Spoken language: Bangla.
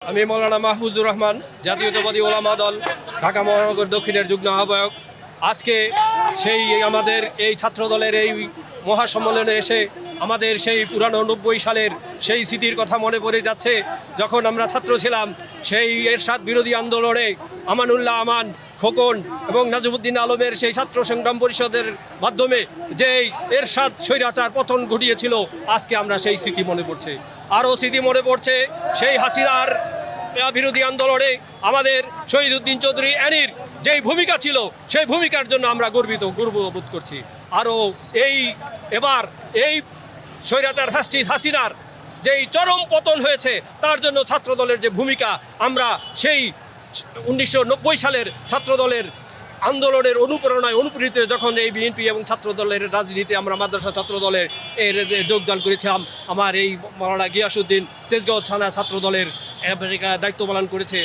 আমি মৌলানা মাহফুজুর রহমান, জাতীয়তাবাদী ওলামা দল, ঢাকা মহানগর দক্ষিণের যুগ্ম আহ্বায়ক। আজকে সেই আমাদের এই ছাত্রদলের এই মহাসম্মেলনে এসে আমাদের সেই পুরানো 90 সালের সেই স্মৃতির কথা মনে পড়ে যাচ্ছে। যখন আমরা ছাত্র ছিলাম, সেই এরশাদ বিরোধী আন্দোলনে আমানুল্লাহ আমান, খোকন এবং নাজিমুদ্দিন আলমের সেই ছাত্র সংগ্রাম পরিষদের মাধ্যমে যে এরশাদ স্বৈরাচার পতন ঘটিয়েছিল, আজকে আমরা সেই স্মৃতি মনে পড়ছে। আরও স্মৃতি মনে পড়ছে সেই হাসিনার বিরোধী আন্দোলনে আমাদের শহীদউদ্দিন চৌধুরী অ্যানির যেই ভূমিকা ছিল, সেই ভূমিকার জন্য আমরা গর্ববোধ করছি। আরও এবার এই স্বৈরাচার ফ্যাসিস্ট হাসিনার যেই চরম পতন হয়েছে, তার জন্য ছাত্রদলের যে ভূমিকা, আমরা সেই 1990 সালের ছাত্রদলের আন্দোলনের অনুপ্রেরিত যখন এই বিএনপি এবং ছাত্রদলের রাজনীতি আমরা মাদ্রাসা ছাত্রদলের যোগদান করেছিলাম। আমার এই মাওলানা গিয়াসউদ্দিন তেজগাঁও থানা ছাত্রদলের দায়িত্ব পালন করেছে।